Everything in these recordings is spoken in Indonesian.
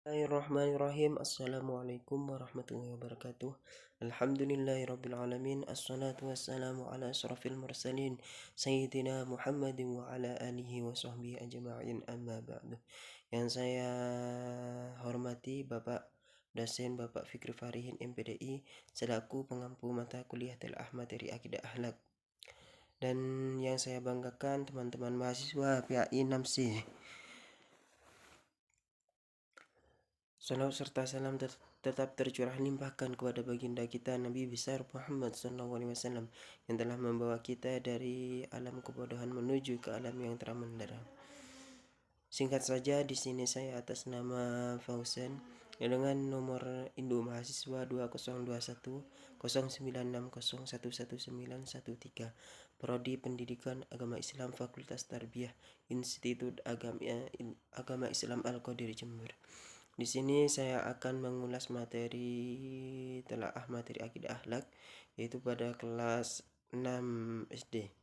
Bismillahirrahmanirrahim. Assalamualaikum warahmatullahi wabarakatuh. Alhamdulillahirrabbilalamin. Assalatu wassalamu ala asrafil mursalin Sayyidina Muhammadin wa ala alihi wa sahbihi ajma'in, amma ba'du. Yang saya hormati Bapak dosen Bapak Fikri Farihin MPDI selaku pengampu mata kuliah Telah Materi Akidah Akhlak. Dan yang saya banggakan teman-teman mahasiswa PAI 6C. Salawat serta salam tetap tercurah limpahkan kepada baginda kita Nabi besar Muhammad SAW yang telah membawa kita dari alam kebodohan menuju ke alam yang terang benderang. Singkat saja, di sini saya atas nama Fauzan dengan nomor induk mahasiswa 2021 0960111913, Prodi Pendidikan Agama Islam Fakultas Tarbiyah Institut Agama Islam Al-Qadir Jember. Di sini saya akan mengulas materi akidah akhlak, yaitu pada kelas 6 SD.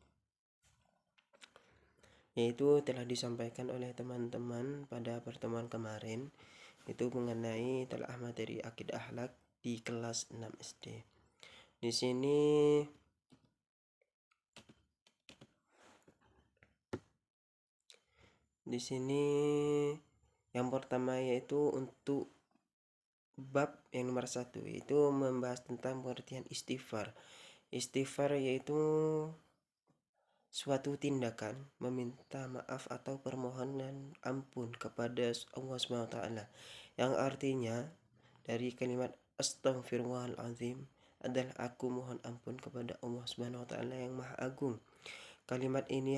Yaitu telah disampaikan oleh teman-teman pada pertemuan kemarin, itu mengenai telah materi akidah akhlak di kelas 6 SD. Di sini yang pertama yaitu untuk bab yang nomor 1, yaitu membahas tentang pengertian istighfar. Istighfar yaitu suatu tindakan meminta maaf atau permohonan ampun kepada Allah SWT, yang artinya dari kalimat astaghfirullahaladzim adalah aku mohon ampun kepada Allah SWT yang Maha Agung. Kalimat ini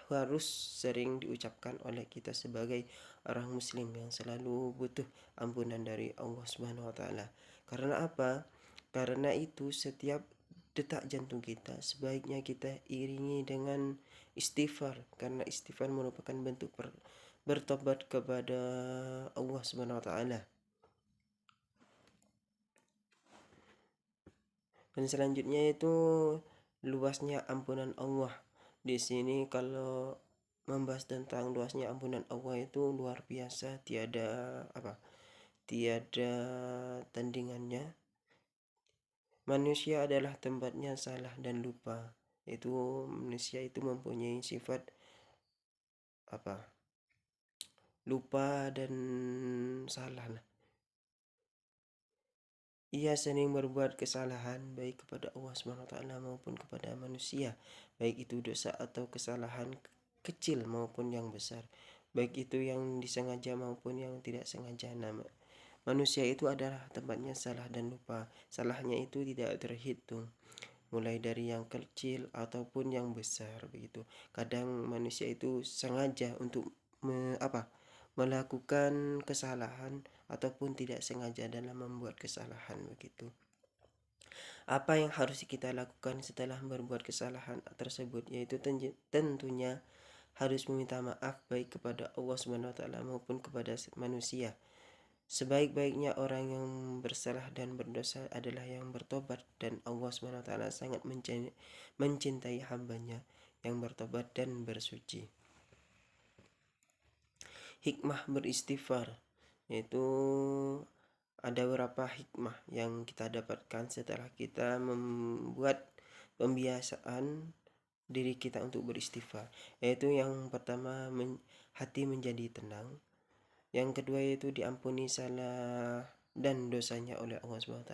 harus sering diucapkan oleh kita sebagai orang muslim yang selalu butuh ampunan dari Allah Subhanahu wa taala. Karena apa? Karena itu setiap detak jantung kita sebaiknya kita iringi dengan istighfar, karena istighfar merupakan bentuk bertobat kepada Allah Subhanahu wa taala. Dan selanjutnya itu luasnya ampunan Allah. Di sini kalau membahas tentang luasnya ampunan Allah itu luar biasa, tiada tandingannya. Manusia adalah tempatnya salah dan lupa. Itu manusia itu mempunyai sifat lupa dan salah lah. Ia sering berbuat kesalahan baik kepada Allah SWT maupun kepada manusia, baik itu dosa atau kesalahan kecil maupun yang besar, baik itu yang disengaja maupun yang tidak sengaja. Manusia itu adalah tempatnya salah dan lupa. Salahnya itu tidak terhitung, mulai dari yang kecil ataupun yang besar begitu. Kadang manusia itu sengaja untuk melakukan kesalahan ataupun tidak sengaja dalam membuat kesalahan begitu. Apa yang harus kita lakukan setelah berbuat kesalahan tersebut, yaitu tentunya harus meminta maaf baik kepada Allah SWT maupun kepada manusia. Sebaik-baiknya orang yang bersalah dan berdosa adalah yang bertobat, dan Allah SWT sangat mencintai hambanya yang bertobat dan bersuci. Hikmah beristighfar, yaitu ada beberapa hikmah yang kita dapatkan setelah kita membuat pembiasaan diri kita untuk beristighfar. Yaitu yang pertama, hati menjadi tenang. Yang kedua yaitu diampuni salah dan dosanya oleh Allah SWT.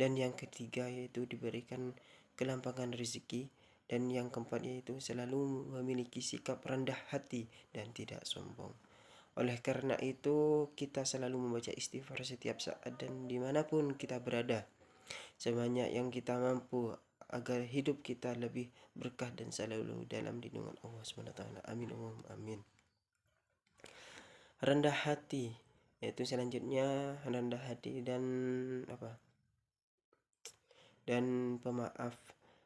Dan yang ketiga yaitu diberikan kelampangan rezeki. Dan yang keempat yaitu selalu memiliki sikap rendah hati dan tidak sombong. Oleh karena itu kita selalu membaca istighfar setiap saat dan dimanapun kita berada, sebanyak yang kita mampu, agar hidup kita lebih berkah dan selalu dalam lindungan Allah SWT. Amin. Amin. Rendah hati, yaitu selanjutnya rendah hati dan pemaaf.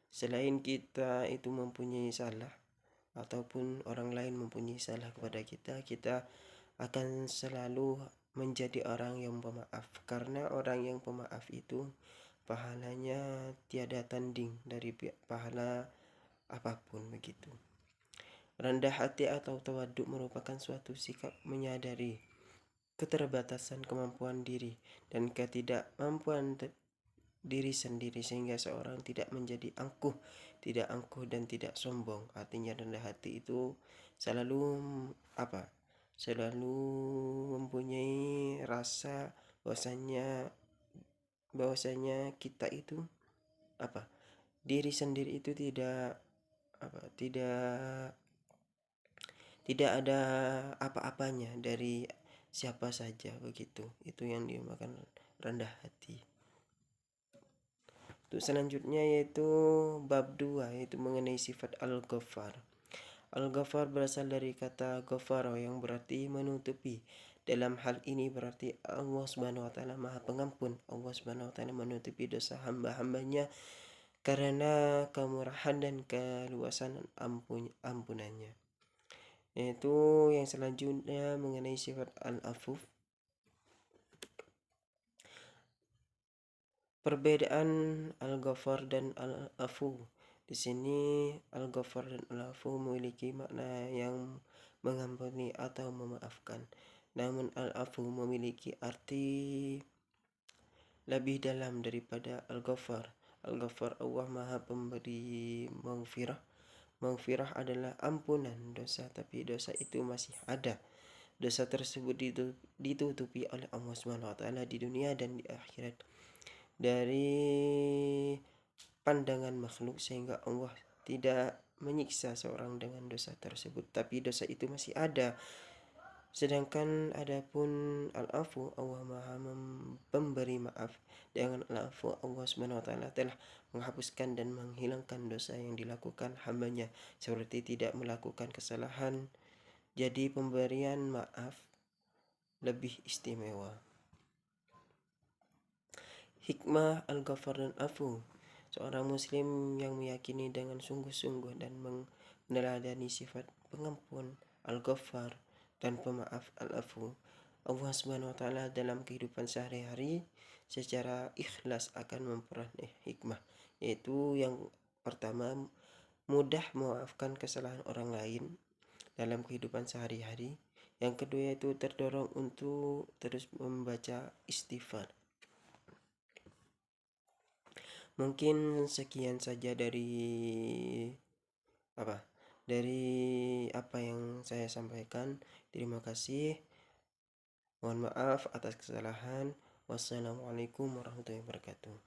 Selain kita itu mempunyai salah ataupun orang lain mempunyai salah kepada kita, kita akan selalu menjadi orang yang pemaaf. Karena orang yang pemaaf itu pahalanya tiada tanding dari pahala apapun begitu. Rendah hati atau tawaduk merupakan suatu sikap menyadari keterbatasan kemampuan diri dan ketidakmampuan diri sendiri sehingga seorang tidak menjadi tidak angkuh dan tidak sombong. Artinya rendah hati itu selalu apa? Selalu mempunyai rasa bahwasanya bahwasanya kita itu apa? Diri sendiri itu tidak apa? Tidak ada apa-apanya dari siapa saja begitu. Itu yang dinamakan rendah hati. Untuk selanjutnya yaitu bab 2 yaitu mengenai sifat Al-Ghaffar. Al-Ghaffar berasal dari kata ghafara yang berarti menutupi. Dalam hal ini berarti Allah Subhanahu wa taala Maha Pengampun. Allah Subhanahu wa taala menutupi dosa hamba-hambanya karena kemurahan dan keluasan ampunannya. Yaitu yang selanjutnya mengenai sifat Al-Afuf. Perbedaan Al-Ghaffar dan Al-Afu. Di sini Al-Ghaffar dan Al-Afu memiliki makna yang mengampuni atau memaafkan. Namun Al-Afu memiliki arti lebih dalam daripada Al-Ghaffar. Al-Ghaffar Allah Maha Pemberi maghfirah. Maghfirah adalah ampunan dosa, tapi dosa itu masih ada. Dosa tersebut ditutupi oleh Allah Subhanahu wa taala di dunia dan di akhirat dari pandangan makhluk sehingga Allah tidak menyiksa seorang dengan dosa tersebut, tapi dosa itu masih ada. Sedangkan adapun al-afu, Allah Maha pemberi maaf. Dengan al-afu Allah Subhanahu wa taala telah menghapuskan dan menghilangkan dosa yang dilakukan hambanya seperti tidak melakukan kesalahan. Jadi pemberian maaf lebih istimewa. Hikmah Al-Ghaffar dan Afu. Seorang muslim yang meyakini dengan sungguh-sungguh dan meneladani sifat pengampun Al-Ghaffar dan pemaaf Al-Afu, Allah Subhanahu wa taala dalam kehidupan sehari-hari secara ikhlas akan memperoleh hikmah, yaitu yang pertama mudah memaafkan kesalahan orang lain dalam kehidupan sehari-hari. Yang kedua yaitu terdorong untuk terus membaca istighfar. Mungkin sekian saja apa? Dari apa yang saya sampaikan. Terima kasih. Mohon maaf atas kesalahan. Wassalamualaikum warahmatullahi wabarakatuh.